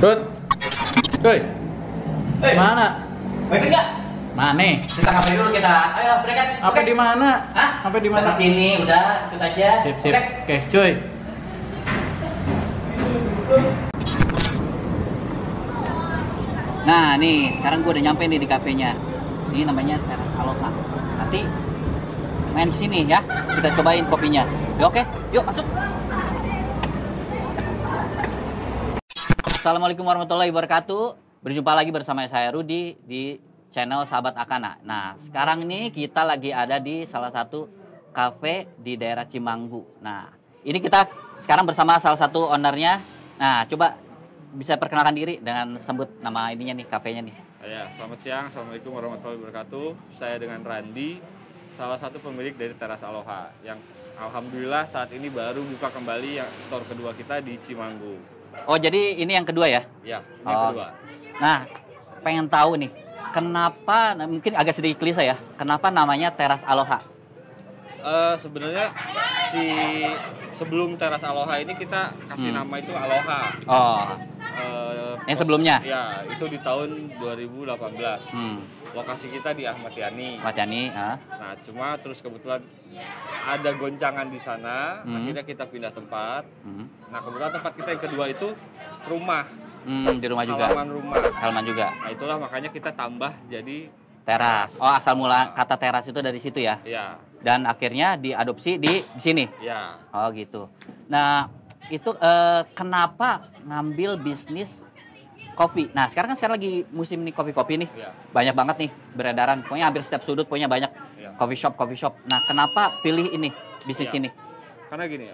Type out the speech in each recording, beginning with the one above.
Rut, cuy, Hei, mana? berangkat nggak? Mana? Kita ngapain dulu kita? Ayo berangkat. Apa di mana? Hah? Apa di mana? Ke sini, udah ikut aja. Sip, sip. Oke. Oke, cuy. Nah nih, sekarang gue udah nyampe nih di kafenya. Ini namanya Teras Aloha. Nanti main kesini ya, kita cobain kopinya. Ya, oke, yuk masuk. Assalamualaikum warahmatullahi wabarakatuh. Berjumpa lagi bersama saya Rudi di channel Sahabat Akana. Nah, sekarang ini kita lagi ada di salah satu kafe di daerah Cimanggu. Nah, ini kita sekarang bersama salah satu ownernya. Nah, coba bisa perkenalkan diri dengan sebut nama ininya nih, kafenya nih. Ya, selamat siang. Assalamualaikum warahmatullahi wabarakatuh. Saya dengan Randi, salah satu pemilik dari Teras Aloha yang alhamdulillah saat ini baru buka kembali yang store kedua kita di Cimanggu. Oh, jadi ini yang kedua ya? Ya, ini Oh. kedua. Nah, pengen tahu nih, kenapa, nah, mungkin agak sedikit klise ya, kenapa namanya Teras Aloha? Sebenarnya sebelum Teras Aloha ini kita kasih nama itu Aloha. Oh, yang sebelumnya? Ya, itu di tahun 2018. Lokasi kita di Ahmad Yani. Mas Yani, Nah, cuma terus kebetulan ada goncangan di sana, akhirnya kita pindah tempat. Nah, kebetulan tempat kita yang kedua itu rumah. Di rumah juga? Halaman rumah. Halaman juga? Nah, itulah makanya kita tambah jadi Teras. Oh, asal mula kata teras itu dari situ ya? ya, Dan akhirnya diadopsi di sini? ya. Oh, gitu. Nah, itu kenapa ngambil bisnis kopi? Nah, sekarang lagi musim nih kopi-kopi nih. Ya. Banyak banget nih beredaran. Pokoknya hampir setiap sudut pokoknya banyak Ya. coffee shop. Nah, kenapa pilih ini, bisnis Ya. ini? Karena gini,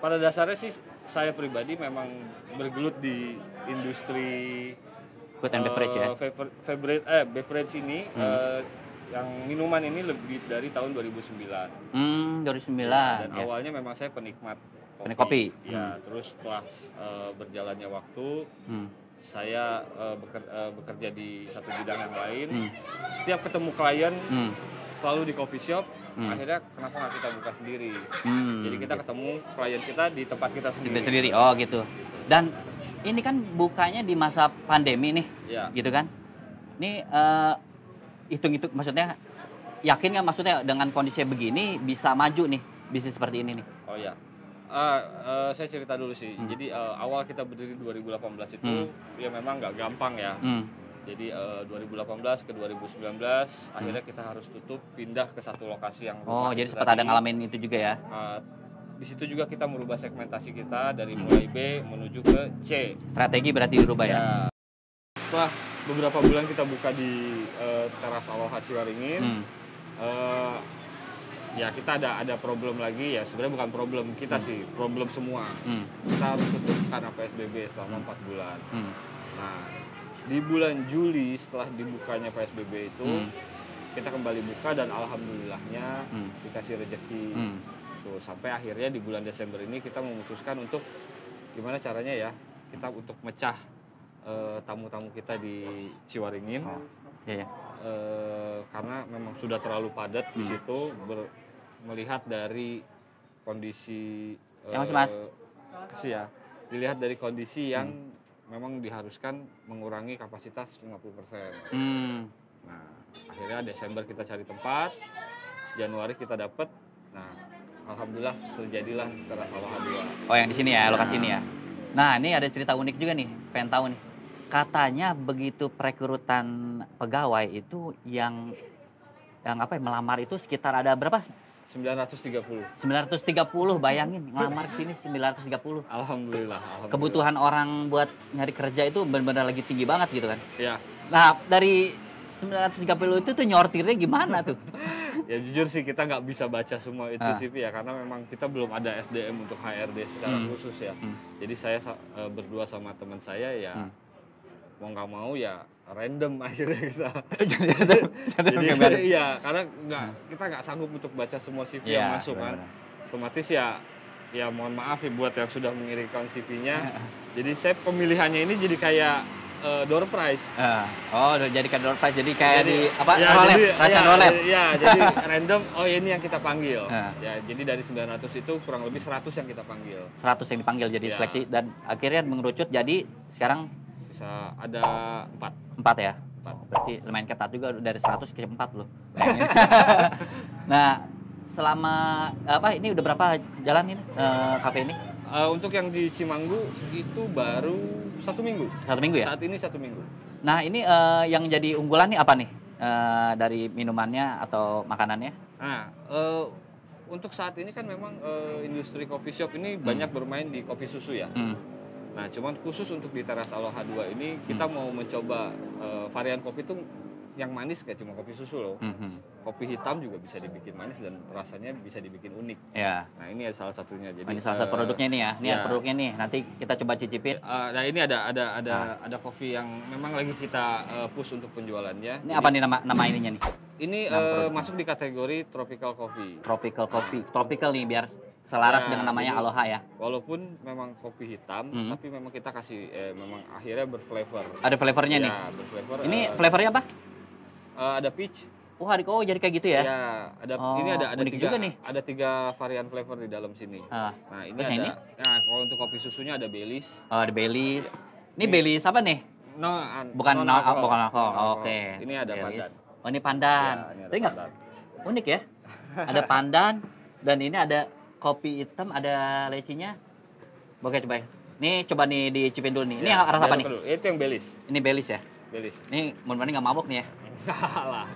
pada dasarnya sih saya pribadi memang bergelut di industri Food and beverage ya? beverage ini, yang minuman ini lebih dari tahun 2009. 2009. Dan Ya. awalnya memang saya penikmat Penikmat kopi. Ya, terus setelah berjalannya waktu, saya bekerja di satu bidang yang lain. Setiap ketemu klien selalu di coffee shop. Akhirnya kenapa nggak kita buka sendiri? Jadi kita ketemu klien kita di tempat kita sendiri. Oh, gitu. Dan ini kan bukanya di masa pandemi nih, Ya. gitu kan? Ini hitung-hitung, maksudnya yakin nggak, maksudnya dengan kondisi begini bisa maju nih bisnis seperti ini nih? Oh ya. Saya cerita dulu sih. Jadi awal kita berdiri 2018 itu ya memang nggak gampang ya. Jadi 2018 ke 2019 akhirnya kita harus tutup, pindah ke satu lokasi yang Oh, rumah jadi kita sempat ada tadi. ngalamin itu juga ya? Di situ juga kita merubah segmentasi kita dari mulai B menuju ke C. Strategi berarti dirubah ya? Ya. Setelah beberapa bulan kita buka di Teras Aloha Ciwaringin, ya kita ada problem lagi ya. Sebenarnya bukan problem kita sih, problem semua. Kita harus tutup karena PSBB selama 4 bulan. Nah, di bulan Juli setelah dibukanya PSBB itu kita kembali buka dan alhamdulillahnya dikasih rezeki. Tuh, sampai akhirnya di bulan Desember ini kita memutuskan untuk gimana caranya ya kita untuk mecah tamu-tamu kita di Ciwaringin. Iya. Karena memang sudah terlalu padat di situ, melihat dari kondisi Ya, Mas. kasih ya, dilihat dari kondisi yang memang diharuskan mengurangi kapasitas 50%. Nah, akhirnya Desember kita cari tempat, Januari kita dapat. Nah, alhamdulillah terjadilah Teras Aloha 2. Oh, yang di sini ya, lokasi ini ya. Nah, ini ada cerita unik juga nih, pengen tahu nih. Katanya begitu perekrutan pegawai itu yang apa ya, melamar itu sekitar ada berapa? 930. 930, bayangin ngelamar ke sini 930. Alhamdulillah. Kebutuhan orang buat nyari kerja itu benar-benar lagi tinggi banget gitu kan. Ya. Nah, dari 930 itu tuh nyortirnya gimana tuh? Ya jujur sih kita nggak bisa baca semua itu sih ya, karena memang kita belum ada SDM untuk HRD secara khusus ya. Jadi saya berdua sama teman saya ya mau nggak mau ya random akhirnya kita. Jadi iya, karena kita nggak sanggup untuk baca semua CV yang masuk kan. Otomatis ya mohon maaf ya buat yang sudah mengirimkan CV-nya. Jadi saya pemilihannya ini jadi kayak door prize. Oh, jadikan door prize. Jadi kayak Jadi, di apa? ya, Roulette, jadi, perasaan ya, roulette. ya, jadi random. Oh ini yang kita panggil. Ah. Ya, jadi dari 900 itu kurang lebih 100 yang kita panggil. 100 yang dipanggil jadi Ya. seleksi dan akhirnya mengerucut jadi sekarang Sisa ada 4. 4 ya. Empat. Berarti lumayan ketat juga dari 100 ke 4 loh. Nah, selama apa ini udah berapa jalan ini kafe ini? Untuk yang di Cimanggu itu baru 1 minggu. 1 minggu ya? Saat ini 1 minggu. Nah, ini yang jadi unggulan nih apa nih? Dari minumannya atau makanannya? Nah, untuk saat ini kan memang industri coffee shop ini banyak bermain di kopi susu ya. Nah, cuman khusus untuk di Teras Aloha 2 ini kita mau mencoba varian kopi itu yang manis, gak cuma kopi susu loh. Kopi hitam juga bisa dibikin manis dan rasanya bisa dibikin unik. Ya. Nah, ini salah satunya. Jadi Ini salah satu produknya nih ya. Ini ya. produknya nih. Nanti kita coba cicipin. Nah, ini ada kopi yang memang lagi kita push untuk penjualannya. Ini apa nih nama ininya nih? Ini produk. masuk di kategori tropical coffee. Tropical coffee. Tropical nih biar selaras Ya, dengan namanya jadi- Aloha ya. Walaupun memang kopi hitam, tapi memang kita kasih memang akhirnya berflavor. Ada flavornya nih. Ya, berflavor. Ini flavornya apa? Ada peach. Oh, jadi kayak gitu ya? Ya, ada Oh, ini ada unik 3 juga nih. ada 3 varian flavor di dalam sini. Ah, Nah, ini terus ada. yang ini? Nah, kalau untuk kopi susunya ada Baileys. oh, ada Baileys. Ini Ini- Baileys apa nih? Bukan Bukan alkohol. Oke. Ini ada Baileys. pandan. Oh, ini pandan. Ya, ini ada Tapi nggak pandan. unik ya? Ada pandan dan ini ada kopi hitam, ada lecinya. Oke, coba. Nih coba nih dicipin dulu nih. Ini Ya, rasa apa jangan nih? dulu. Itu yang Baileys. Ini Baileys ya. Baileys. Ini mudah-mudahan nggak mabok nih ya. Salah.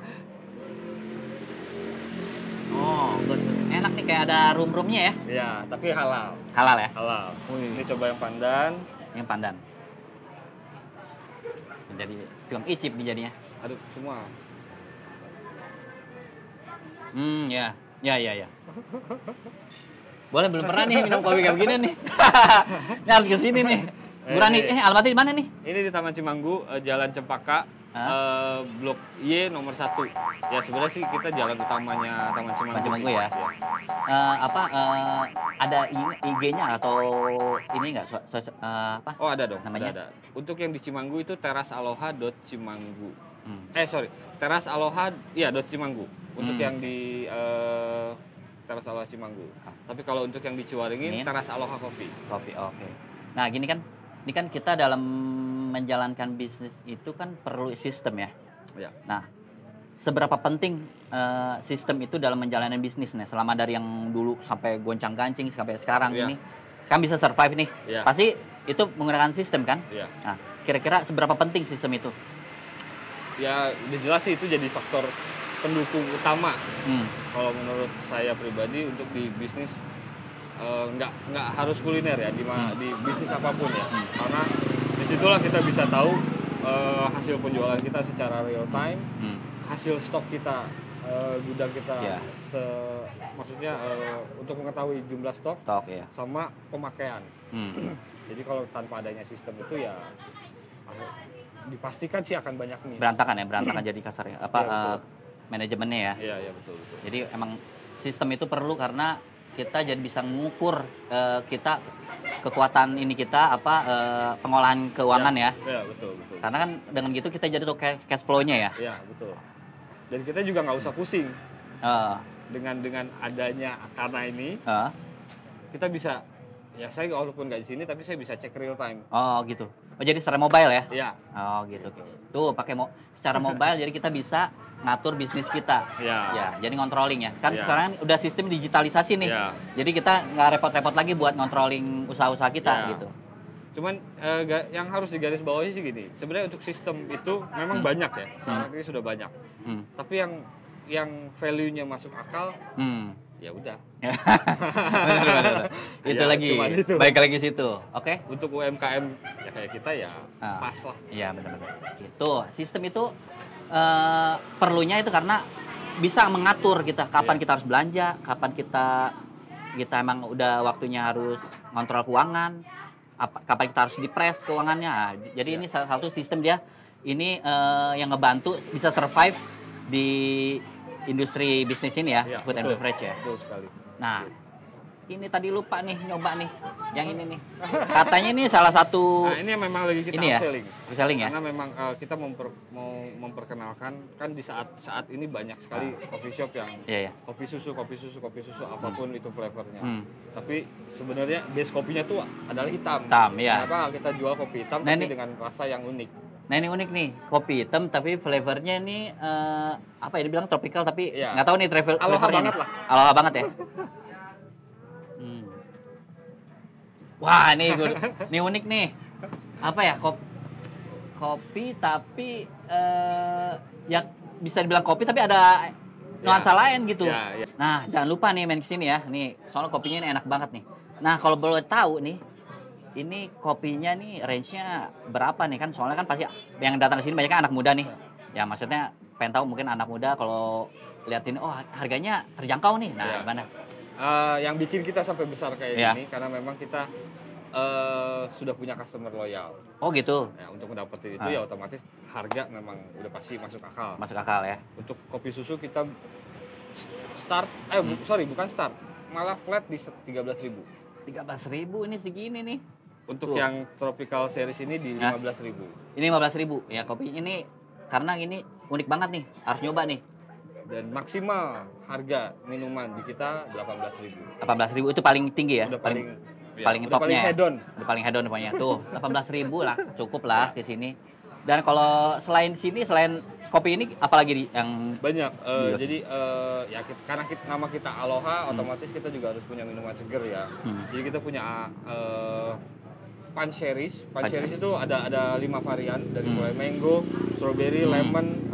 Oh, good. Enak nih kayak ada room-roomnya ya. Ya, tapi halal. Halal ya. Halal. Wih. Ini coba yang pandan. Yang pandan. Jadi tukang icip nih jadinya. Aduh, semua. Ya. Ya. Boleh, belum pernah nih minum kopi kayak begini nih. Ini harus kesini nih. Murah nih. Alamatnya di mana nih? Ini di Taman Cimanggu, Jalan Cempaka, Blok Y nomor 1. Ya sebenarnya sih kita jalan utamanya Taman Cimanggu. Taman Cimanggu sih. ya. Ada IG-nya atau ini nggak? Apa? Oh ada dong. Namanya? Ada. Untuk yang di Cimanggu itu terasaloha.cimanggu. Hmm. Teras Aloha, ya .cimanggu. Untuk Hmm. yang di Teras Aloha Cimanggu. Tapi kalau untuk yang di Ciwaringin, Ini? Teras Aloha Coffee. Kopi, oke. Nah, gini kan, ini kan kita dalam menjalankan bisnis itu kan perlu sistem ya. Ya. Nah, seberapa penting sistem itu dalam menjalani bisnis nih? Selama dari yang dulu sampai goncang-gancing sampai sekarang Iya. ini, kan bisa survive nih. Iya. Pasti itu menggunakan sistem kan? Iya. Nah, kira-kira seberapa penting sistem itu? Ya, udah jelas sih itu jadi faktor pendukung utama. Hmm. Kalau menurut saya pribadi untuk di bisnis nggak harus kuliner ya di bisnis apapun ya. Karena disitulah kita bisa tahu hasil penjualan kita secara real time, hasil stok kita, gudang kita, Ya. maksudnya untuk mengetahui jumlah stok Stok ya. sama pemakaian. Jadi kalau tanpa adanya sistem itu ya dipastikan sih akan banyak miss. Berantakan jadi kasarnya. Apa Ya, betul. manajemennya ya. Iya betul. Jadi emang sistem itu perlu karena kita jadi bisa mengukur kita kekuatan ini kita pengolahan keuangan ya. Iya betul. Karena kan dengan gitu kita jadi tuh cash flow-nya ya. Iya betul. Dan kita juga nggak usah pusing Eh, dengan adanya Akana ini, eh. kita bisa ya saya walaupun nggak di sini tapi saya bisa cek real time. Oh gitu. Oh jadi secara mobile ya? Iya. Oh gitu. Tuh pakai secara mobile jadi kita bisa ngatur bisnis kita. Iya. Ya, jadi ngontrolling ya. Kan Ya. sekarang udah sistem digitalisasi nih. Iya. Jadi kita nggak repot-repot lagi buat ngontrolling usaha-usaha kita Ya. gitu. Cuman yang harus digarisbawahi sih gini. Sebenarnya untuk sistem itu memang banyak ya. Sekarang ini sudah banyak. Tapi yang value-nya masuk akal, ya udah. Benar. Itu Ya, lagi. cuman itu. Baik lagi situ. Oke? Untuk UMKM ya kayak kita ya pas lah. Iya benar-benar. Itu sistem itu perlunya itu karena bisa mengatur kita kapan Iya. kita harus belanja, kapan kita emang udah waktunya harus ngontrol keuangan, kapan kita harus dipres keuangannya. Nah, jadi Iya. ini salah satu sistem dia ini yang ngebantu bisa survive di industri bisnis ini ya, Iya, food and betul. beverage ya. Betul sekali. Nah, ini tadi lupa nih nyoba nih. Yang ini nih. Katanya ini salah satu Nah, ini yang memang lagi kita ini ya? upselling. Reselling ya? Karena memang kita mau memperkenalkan kan di saat ini banyak sekali coffee shop yang Iya, ya. kopi susu apapun itu flavornya. Tapi sebenarnya base kopinya tuh adalah hitam. Hitam, ya. Kenapa kita jual kopi hitam Nah, tapi ini- dengan rasa yang unik? Nah ini unik nih, kopi hitam tapi flavornya ini apa ya dibilang tropical tapi Iya. nggak tahu nih Aloha flavornya banget nih. lah. Aloha banget ya. Wah ini unik nih. Apa ya kopi tapi ya bisa dibilang kopi tapi ada nuansa lain gitu. Ya, ya. Nah jangan lupa nih main kesini ya. Nih soalnya kopinya ini enak banget nih. Nah kalau boleh tahu nih. Ini kopinya nih range-nya berapa nih kan? Soalnya kan pasti yang datang ke sini banyak kan anak muda nih. Ya maksudnya pengen tahu mungkin anak muda kalau lihat ini oh harganya terjangkau nih. Nah, Ya. gimana? Yang bikin kita sampai besar kayak Ya. gini karena memang kita sudah punya customer loyal. Oh gitu. Ya, untuk mendapatkan itu ya otomatis harga memang udah pasti masuk akal. Masuk akal ya. Untuk kopi susu kita start bukan start, malah flat di 13.000. 13.000 ini segini nih. Untuk Tuh. yang tropical series ini di Hah? 15.000. Ini 15.000 ya kopi ini karena ini unik banget nih. Harus nyoba nih. Dan maksimal harga minuman di kita 18.000. 18.000 itu paling tinggi ya. Udah paling paling udah topnya paling ya? head on. Udah paling hedon pokoknya. Tuh 18.000 lah cukup lah di sini. Dan kalau selain sini selain kopi ini apalagi yang Banyak. Iya sih. Jadi ya karena nama kita Aloha, otomatis kita juga harus punya minuman seger ya. Jadi kita punya Punch Series. Punch Series itu ada 5 varian dari mulai mango, strawberry, lemon,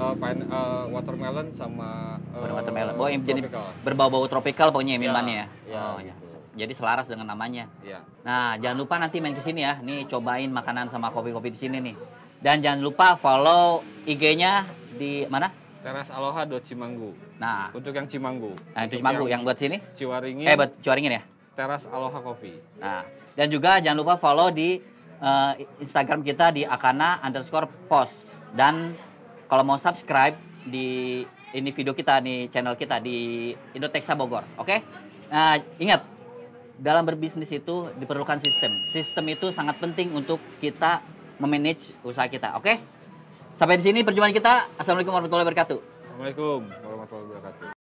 watermelon sama watermelon. Oh, yang jadi tropical. berbau-bau tropical pokoknya minumannya ya. Ya, Oh ya. gitu. Jadi selaras dengan namanya. Iya. Nah, jangan lupa nanti main ke sini ya. Nih cobain makanan sama kopi-kopi di sini nih. Dan jangan lupa follow IG-nya di mana? Teras Aloha Cimanggu. Nah, Untuk yang Cimanggu. nah itu Untuk Cimanggu yang buat sini. Ciwaringin. Buat Cuaringin ya. Teras Aloha Coffee. Nah, dan juga jangan lupa follow di Instagram kita di akana_post. Dan kalau mau subscribe di ini video kita nih channel kita di Indotexa Bogor, oke? Nah, ingat dalam berbisnis itu diperlukan sistem. Sistem itu sangat penting untuk kita memanage usaha kita, oke? Sampai di sini perjumpaan kita. Assalamualaikum warahmatullahi wabarakatuh. Assalamualaikum warahmatullahi wabarakatuh.